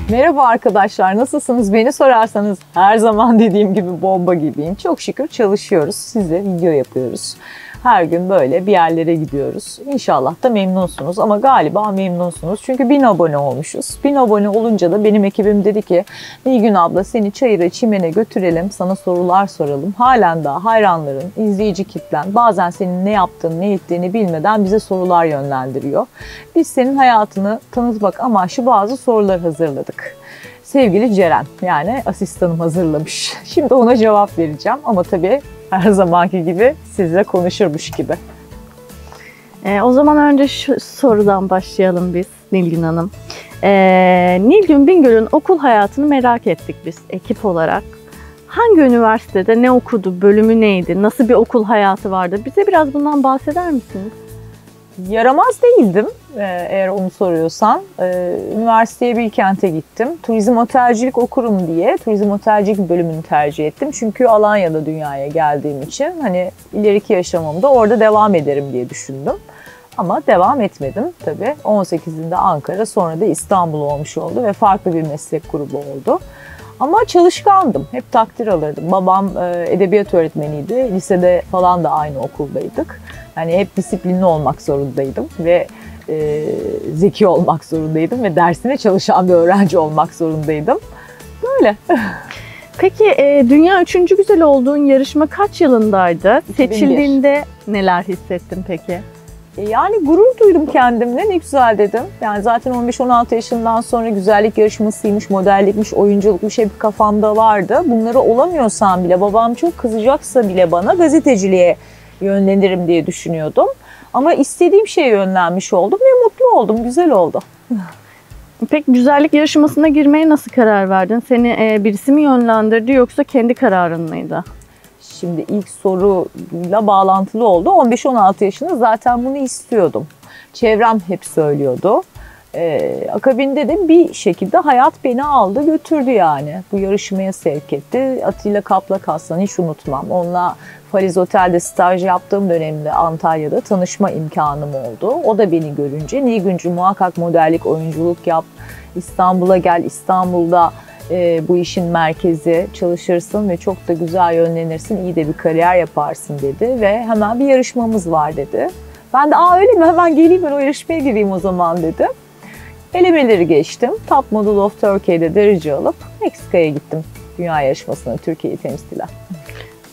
Merhaba arkadaşlar, nasılsınız? Beni sorarsanız her zaman dediğim gibi bomba gibiyim. Çok şükür çalışıyoruz. Size video yapıyoruz. Her gün böyle bir yerlere gidiyoruz. İnşallah da memnunsunuz ama galiba memnunsunuz. Çünkü 1000 abone olmuşuz. 1000 abone olunca da benim ekibim dedi ki Nilgün abla seni çayıra çimene götürelim, sana sorular soralım. Halen daha hayranların, izleyici kitlen bazen senin ne yaptığını, ne ettiğini bilmeden bize sorular yönlendiriyor. Biz senin hayatını tanıtmak amaçlı bazı sorular hazırladık. Sevgili Ceren, yani asistanım hazırlamış. Şimdi ona cevap vereceğim ama tabii her zamanki gibi sizle konuşurmuş gibi. O zaman önce şu sorudan başlayalım biz Nilgün Hanım. Nilgün Bingöl'ün okul hayatını merak ettik biz ekip olarak. Hangi üniversitede ne okudu, bölümü neydi, nasıl bir okul hayatı vardı? Bize biraz bundan bahseder misiniz? Yaramaz değildim eğer onu soruyorsan. Üniversiteye Bilkent'e gittim. Turizm otelcilik okurum diye turizm otelcilik bölümünü tercih ettim. Çünkü Alanya'da dünyaya geldiğim için hani ileriki yaşamımda orada devam ederim diye düşündüm. Ama devam etmedim tabii. 18'inde Ankara, sonra da İstanbul olmuş oldu ve farklı bir meslek grubu oldu. Ama çalışkandım. Hep takdir alırdım. Babam edebiyat öğretmeniydi. Lisede falan da aynı okuldaydık. Yani hep disiplinli olmak zorundaydım ve zeki olmak zorundaydım ve dersine çalışan bir öğrenci olmak zorundaydım. Böyle. Peki dünya üçüncü güzel olduğun yarışma kaç yılındaydı? 2001. Seçildiğinde neler hissettin peki? Yani gurur duydum kendimle, ne güzel dedim. Yani zaten 15-16 yaşından sonra güzellik yarışmasıymış, modellikmiş, oyunculukmuş hep kafamda vardı. Bunları olamıyorsam bile, babam çok kızacaksa bile bana gazeteciliğe yönlenirim diye düşünüyordum. Ama istediğim şeye yönlenmiş oldum ve mutlu oldum, güzel oldu. Peki güzellik yarışmasına girmeye nasıl karar verdin? Seni birisi mi yönlendirdi yoksa kendi kararın mıydı? Şimdi ilk soruyla bağlantılı oldu. 15-16 yaşında zaten bunu istiyordum. Çevrem hep söylüyordu. Akabinde de bir şekilde hayat beni aldı götürdü yani. Bu yarışmaya sevk etti. Atilla Kaplak Aslan hiç unutmam. Onunla Faliz Otel'de staj yaptığım dönemde Antalya'da tanışma imkanım oldu. O da beni görünce Nilgüncüm muhakkak modellik, oyunculuk yap. İstanbul'a gel, İstanbul'da bu işin merkezi, çalışırsın ve çok da güzel yönlenirsin, iyi de bir kariyer yaparsın dedi ve hemen bir yarışmamız var dedi. Ben de öyle mi, hemen geleyim ben o yarışmaya gireyim o zaman dedim. Elemeleri geçtim. Top Model of Turkey'de derece alıp Meksika'ya gittim dünya yarışmasına Türkiye'yi temsilen.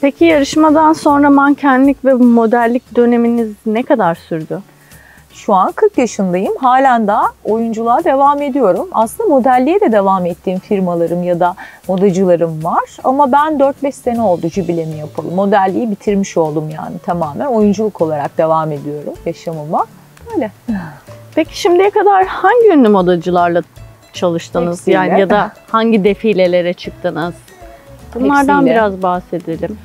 Peki yarışmadan sonra mankenlik ve modellik döneminiz ne kadar sürdü? Şu an 40 yaşındayım. Halen daha oyunculuğa devam ediyorum. Aslında modelliğe de devam ettiğim firmalarım ya da modacılarım var. Ama ben 4-5 sene oldu jübilemi yapalı. Modelliği bitirmiş oldum yani tamamen. Oyunculuk olarak devam ediyorum yaşamıma. Böyle. Peki şimdiye kadar hangi ünlü modacılarla çalıştınız? Hepsiyle. Yani ya da hangi defilelere çıktınız? Bunlardan Hepsiyle. biraz bahsedelim.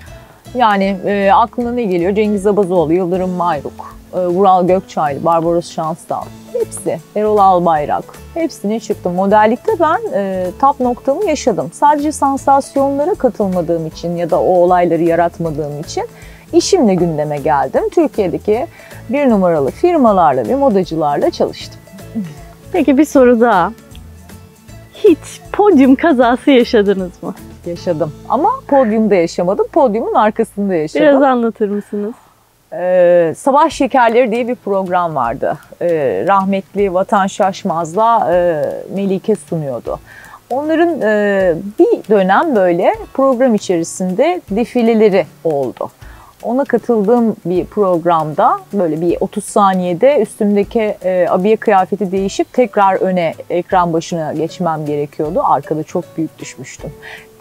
Yani aklına ne geliyor? Cengiz Abazoğlu, Yıldırım Mayruk, Vural Gökçaylı, Barbaros Şansdal, hepsi, Erol Albayrak, hepsine çıktım. Modellikte ben tap noktamı yaşadım. Sadece sansasyonlara katılmadığım için ya da o olayları yaratmadığım için işimle gündeme geldim. Türkiye'deki bir numaralı firmalarla ve modacılarla çalıştım. Peki bir soru daha. Hiç podyum kazası yaşadınız mı? Yaşadım ama podyumda yaşamadım, podyumun arkasında yaşadım. Biraz anlatır mısınız? Sabah Şekerleri diye bir program vardı. Rahmetli Vatan Şaşmaz'la Melike sunuyordu. Onların bir dönem böyle program içerisinde defileleri oldu. Ona katıldığım bir programda böyle bir 30 saniyede üstümdeki abiye kıyafeti değişip tekrar öne ekran başına geçmem gerekiyordu. Arkada çok büyük düşmüştüm.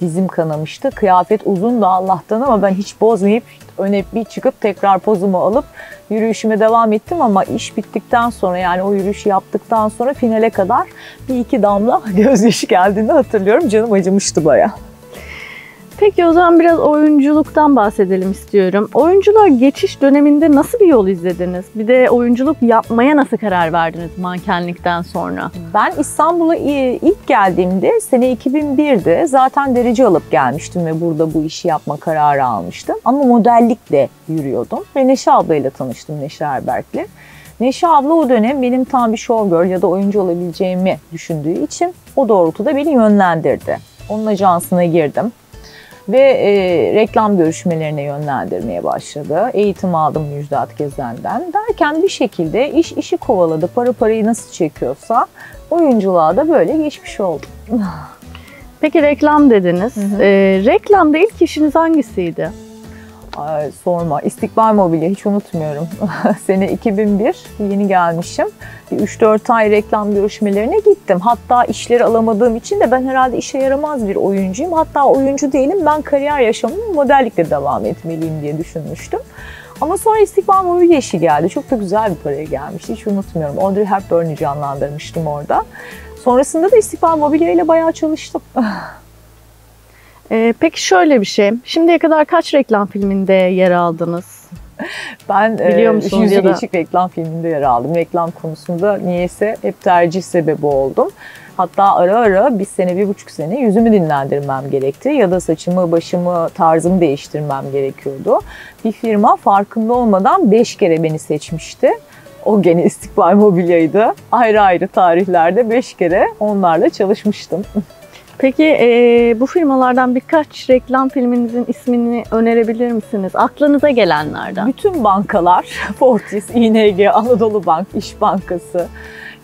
Dizim kanamıştı. Kıyafet uzun da Allah'tan ama ben hiç bozmayıp öne bir çıkıp tekrar pozumu alıp yürüyüşüme devam ettim ama iş bittikten sonra yani o yürüyüşü yaptıktan sonra finale kadar bir iki damla gözyaşı geldiğini hatırlıyorum. Canım acımıştı bayağı. Peki o zaman biraz oyunculuktan bahsedelim istiyorum. Oyunculuğa geçiş döneminde nasıl bir yol izlediniz? Bir de oyunculuk yapmaya nasıl karar verdiniz mankenlikten sonra? Ben İstanbul'a ilk geldiğimde sene 2001'de zaten derece alıp gelmiştim ve burada bu işi yapma kararı almıştım. Ama modellikle yürüyordum ve Neşe ablayla tanıştım, Neşe Erberk'le. Neşe abla o dönem benim tam bir showgirl ya da oyuncu olabileceğimi düşündüğü için o doğrultuda beni yönlendirdi. Onun ajansına girdim ve reklam görüşmelerine yönlendirmeye başladı. Eğitim aldım Müjdat Gezen'den. Derken bir şekilde iş işi kovaladı. Para parayı nasıl çekiyorsa oyunculuğa da böyle geçmiş oldum. Peki reklam dediniz. Reklamda ilk işiniz hangisiydi? Ay, sorma. İstikbal Mobilya, hiç unutmuyorum. Sene 2001, yeni gelmişim. 3-4 ay reklam görüşmelerine gittim. Hatta işleri alamadığım için de ben herhalde işe yaramaz bir oyuncuyum. Hatta oyuncu değilim, ben kariyer yaşamımı modellikle devam etmeliyim diye düşünmüştüm. Ama sonra İstikbal Mobilya işi geldi. Çok da güzel bir paraya gelmişti. Hiç unutmuyorum. Audrey Hepburn'u canlandırmıştım orada. Sonrasında da İstikbal Mobilya ile bayağı çalıştım. Peki şöyle bir şey. Şimdiye kadar kaç reklam filminde yer aldınız? Ben Biliyor musunuz Yüzü ya da... Geçik reklam filminde yer aldım. Reklam konusunda niyeyse hep tercih sebebi oldum. Hatta ara ara bir sene, 1,5 sene yüzümü dinlendirmem gerekti. Ya da saçımı, başımı, tarzımı değiştirmem gerekiyordu. Bir firma farkında olmadan 5 kere beni seçmişti. O gene İstikbal Mobilya'ydı. Ayrı ayrı tarihlerde 5 kere onlarla çalışmıştım. Peki bu firmalardan birkaç reklam filminizin ismini önerebilir misiniz? Aklınıza gelenlerden. Bütün bankalar, Fortis, ING, Anadolu Bank, İş Bankası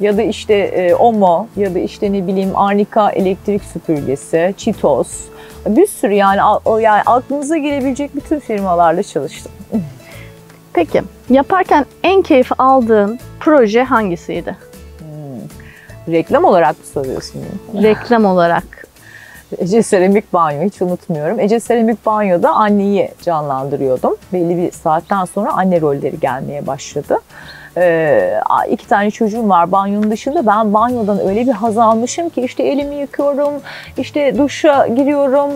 ya da işte OMO ya da işte ne bileyim Arnica elektrik süpürgesi, Çitos, bir sürü yani aklınıza gelebilecek bütün firmalarla çalıştım. Peki yaparken en keyif aldığın proje hangisiydi? Reklam olarak mı soruyorsun? Reklam olarak. Ece Seramik Banyo, hiç unutmuyorum. Ece Seramik Banyo'da anneyi canlandırıyordum. Belli bir saatten sonra anne rolleri gelmeye başladı. 2 tane çocuğum var banyonun dışında. Ben banyodan öyle bir haz almışım ki işte elimi yıkıyorum, işte duşa giriyorum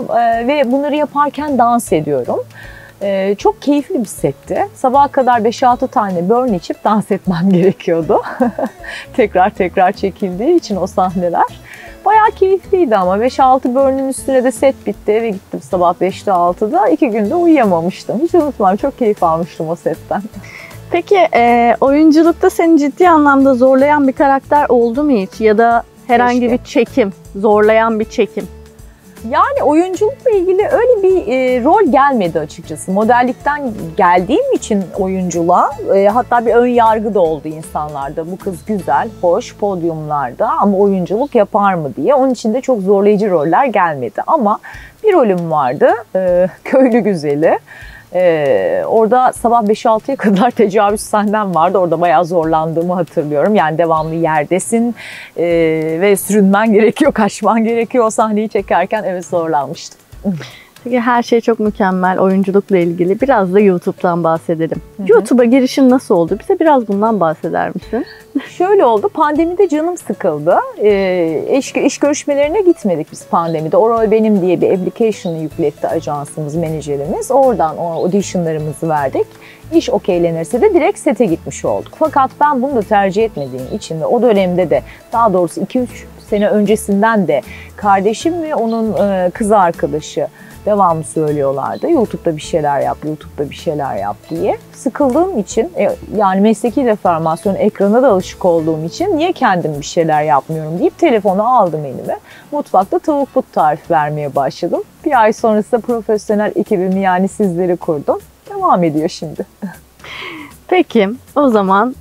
ve bunları yaparken dans ediyorum. Çok keyifli bir setti. Sabaha kadar 5-6 tane burn içip dans etmem gerekiyordu. tekrar tekrar çekildiği için o sahneler. Bayağı keyifliydi ama 5-6 burn'ün üstüne de set bitti. Eve gittim sabah 5'te 6'da. 2 günde uyuyamamıştım. Hiç unutmam. Çok keyif almıştım o setten. Peki oyunculukta seni ciddi anlamda zorlayan bir karakter oldu mu hiç? Ya da herhangi bir çekim, zorlayan bir çekim? Yani oyunculukla ilgili öyle bir rol gelmedi açıkçası. Modellikten geldiğim için oyunculuğa hatta bir ön yargı da oldu insanlarda. Bu kız güzel, hoş, podyumlarda ama oyunculuk yapar mı diye. Onun için de çok zorlayıcı roller gelmedi. Ama bir rolüm vardı, köylü güzeli. Orada sabah 5-6'ya kadar tecavüz sahnem vardı. Orada bayağı zorlandığımı hatırlıyorum. Yani devamlı yerdesin ve sürünmen gerekiyor, kaçman gerekiyor. O sahneyi çekerken evet zorlanmıştım. Peki her şey çok mükemmel oyunculukla ilgili. Biraz da YouTube'dan bahsedelim. YouTube'a girişin nasıl oldu? Bize biraz bundan bahseder misin? Şöyle oldu, pandemide canım sıkıldı. İş görüşmelerine gitmedik biz pandemide. O rol benim diye bir application'ı yükletti ajansımız, menajerimiz. Oradan o auditionlarımızı verdik. İş okeylenirse de direkt sete gitmiş olduk. Fakat ben bunu da tercih etmediğim için ve o dönemde de daha doğrusu 2-3 sene öncesinden de kardeşim ve onun kız arkadaşı devamlı söylüyorlardı. YouTube'da bir şeyler yap, YouTube'da bir şeyler yap diye. Sıkıldığım için yani mesleki deformasyon ekrana da alışık olduğum için niye kendim bir şeyler yapmıyorum deyip telefonu aldım elime. Mutfakta tavuk but tarifi vermeye başladım. Bir ay sonrasında profesyonel ekibimi yani sizleri kurdum. Devam ediyor şimdi. Peki o zaman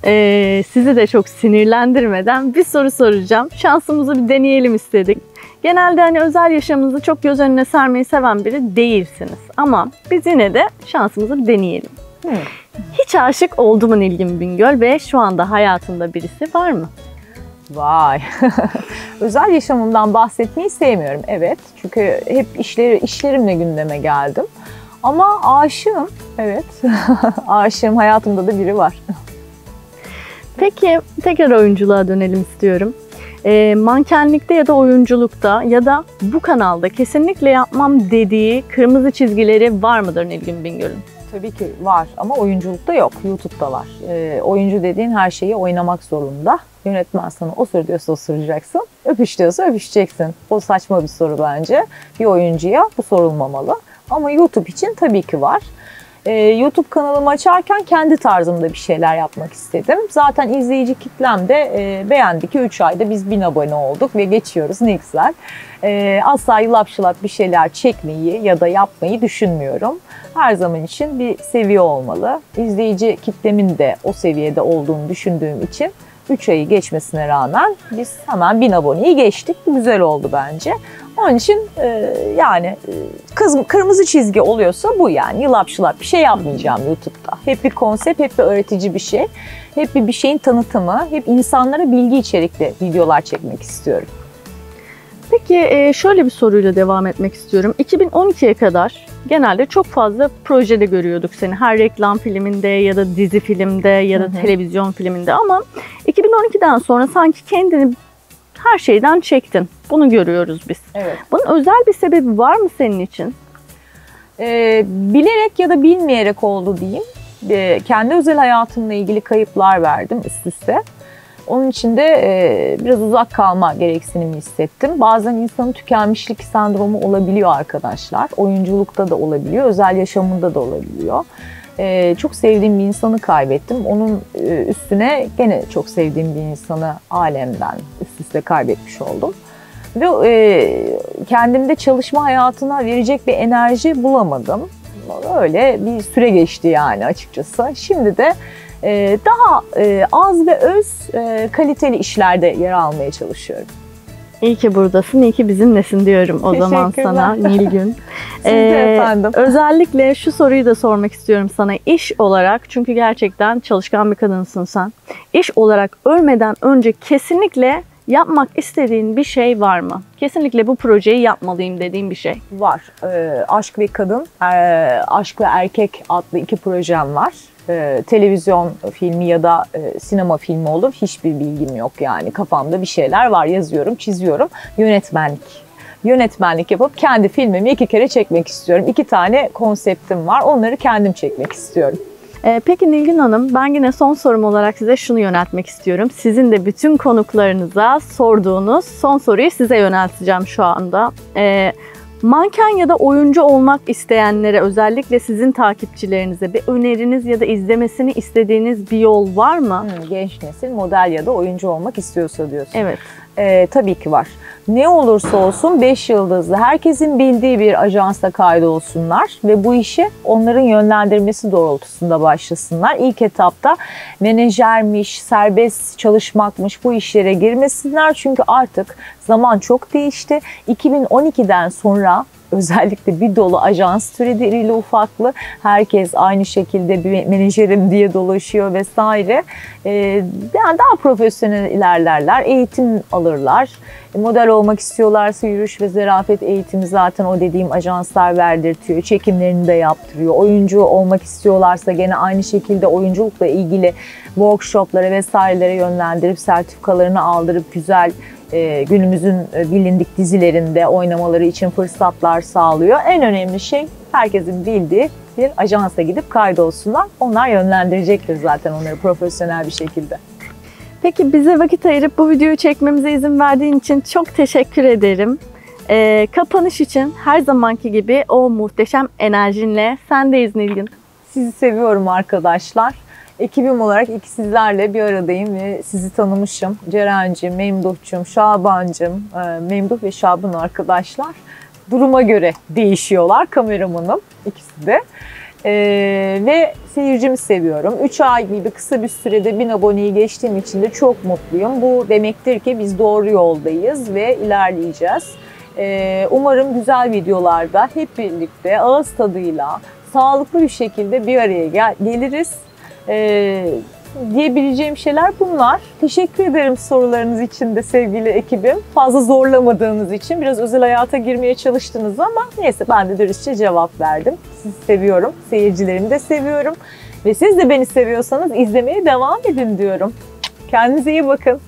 sizi de çok sinirlendirmeden bir soru soracağım. Şansımızı bir deneyelim istedik. Genelde hani özel yaşamınızı çok göz önüne sermeyi seven biri değilsiniz. Ama biz yine de şansımızı bir deneyelim. Hiç aşık oldu mu Nilgün Bingöl ve şu anda hayatında birisi var mı? Vay. Özel yaşamımdan bahsetmeyi sevmiyorum. Evet. Çünkü hep işlerimle gündeme geldim. Ama aşığım. Evet. Aşığım. Hayatımda da biri var. Peki tekrar oyunculuğa dönelim istiyorum. Mankenlikte ya da oyunculukta ya da bu kanalda kesinlikle yapmam dediği kırmızı çizgileri var mıdır Nilgün Bingöl'ün? Tabii ki var ama oyunculukta yok. YouTube'da var. Oyuncu dediğin her şeyi oynamak zorunda. Yönetmen sana o sır diyorsa osuracaksın. Öpüş diyorsa öpüşeceksin. O saçma bir soru bence. Bir oyuncuya bu sorulmamalı. Ama YouTube için tabii ki var. YouTube kanalımı açarken kendi tarzımda bir şeyler yapmak istedim. Zaten izleyici kitlem de beğendi ki 3 ayda biz 1000 abone olduk ve geçiyoruz, ne güzel. Asla yılap şılap bir şeyler çekmeyi ya da yapmayı düşünmüyorum. Her zaman için bir seviye olmalı. İzleyici kitlemin de o seviyede olduğunu düşündüğüm için 3 ayı geçmesine rağmen biz hemen 1000 aboneyi geçtik. Bu güzel oldu bence. Onun için yani kırmızı çizgi oluyorsa bu yani. Yılap şılap bir şey yapmayacağım YouTube'da. Hep bir konsept, hep bir öğretici bir şey. Hep bir şeyin tanıtımı, hep insanlara bilgi içerikli videolar çekmek istiyorum. Peki şöyle bir soruyla devam etmek istiyorum. 2012'ye kadar genelde çok fazla projede görüyorduk seni. Her reklam filminde ya da dizi filmde ya da televizyon filminde, ama 2012'den sonra sanki kendini her şeyden çektin. Bunu görüyoruz biz. Evet. Bunun özel bir sebebi var mı senin için? Bilerek ya da bilmeyerek oldu diyeyim. Kendi özel hayatımla ilgili kayıplar verdim üst üste. Onun için de biraz uzak kalma gereksinimi hissettim. Bazen insanın tükenmişlik sendromu olabiliyor arkadaşlar. Oyunculukta da olabiliyor, özel yaşamında da olabiliyor. Çok sevdiğim bir insanı kaybettim. Onun üstüne gene çok sevdiğim bir insanı alemden üst üste kaybetmiş oldum. Ve kendimde çalışma hayatına verecek bir enerji bulamadım. Öyle bir süre geçti yani açıkçası. Şimdi de daha az ve öz kaliteli işlerde yer almaya çalışıyorum. İyi ki buradasın, iyi ki bizimlesin diyorum o zaman sana Nilgün. Siz de efendim. Özellikle şu soruyu da sormak istiyorum sana. İş olarak, çünkü gerçekten çalışkan bir kadınsın sen. İş olarak ölmeden önce kesinlikle yapmak istediğin bir şey var mı? Kesinlikle bu projeyi yapmalıyım dediğin bir şey. Var. Aşk ve Kadın, Aşk ve Erkek adlı 2 projem var. Televizyon filmi ya da sinema filmi olur. Hiçbir bilgim yok yani. Kafamda bir şeyler var. Yazıyorum, çiziyorum. Yönetmenlik yapıp kendi filmimi 2 kere çekmek istiyorum. 2 tane konseptim var. Onları kendim çekmek istiyorum. Peki Nilgün Hanım, ben yine son sorum olarak size şunu yöneltmek istiyorum. Sizin de bütün konuklarınıza sorduğunuz son soruyu size yönelteceğim şu anda. Manken ya da oyuncu olmak isteyenlere, özellikle sizin takipçilerinize bir öneriniz ya da izlemesini istediğiniz bir yol var mı? Genç nesil model ya da oyuncu olmak istiyorsa diyorsun. Evet. Tabii ki var. Ne olursa olsun 5 yıldızlı, herkesin bildiği bir ajansa kaydolsunlar ve bu işi onların yönlendirmesi doğrultusunda başlasınlar. İlk etapta menajermiş, serbest çalışmakmış, bu işlere girmesinler. Çünkü artık zaman çok değişti. 2012'den sonra özellikle bir dolu ajans türedi, irili ufaklı. Herkes aynı şekilde bir menajerim diye dolaşıyor vesaire. Yani daha profesyonel ilerlerler, eğitim alırlar. Model olmak istiyorlarsa yürüyüş ve zarafet eğitimi zaten o dediğim ajanslar verdirtiyor. Çekimlerini de yaptırıyor. Oyuncu olmak istiyorlarsa gene aynı şekilde oyunculukla ilgili workshoplara vesairelere yönlendirip sertifikalarını aldırıp güzel günümüzün bilindik dizilerinde oynamaları için fırsatlar sağlıyor. En önemli şey herkesin bildiği bir ajansa gidip kaydolsunlar. Onlar yönlendirecektir zaten onları profesyonel bir şekilde. Peki bize vakit ayırıp bu videoyu çekmemize izin verdiğin için çok teşekkür ederim. Kapanış için her zamanki gibi o muhteşem enerjinle sendeyiz Nilgün. Sizi seviyorum arkadaşlar. Ekibim olarak sizlerle bir aradayım ve sizi tanımışım. Ceren'cim, Memduh'cum, Şaban'cım, Memduh ve Şaban arkadaşlar duruma göre değişiyorlar. Kameramanım ikisi de. Ve seyircimi seviyorum. 3 ay gibi kısa bir sürede 1000 aboneyi geçtiğim için de çok mutluyum. Bu demektir ki biz doğru yoldayız ve ilerleyeceğiz. Umarım güzel videolarda hep birlikte ağız tadıyla sağlıklı bir şekilde bir araya geliriz. Diyebileceğim şeyler bunlar. Teşekkür ederim sorularınız için de sevgili ekibim. Fazla zorlamadığınız için biraz özel hayata girmeye çalıştınız ama neyse ben de dürüstçe cevap verdim. Sizi seviyorum, seyircilerimi de seviyorum ve siz de beni seviyorsanız izlemeye devam edin diyorum. Kendinize iyi bakın.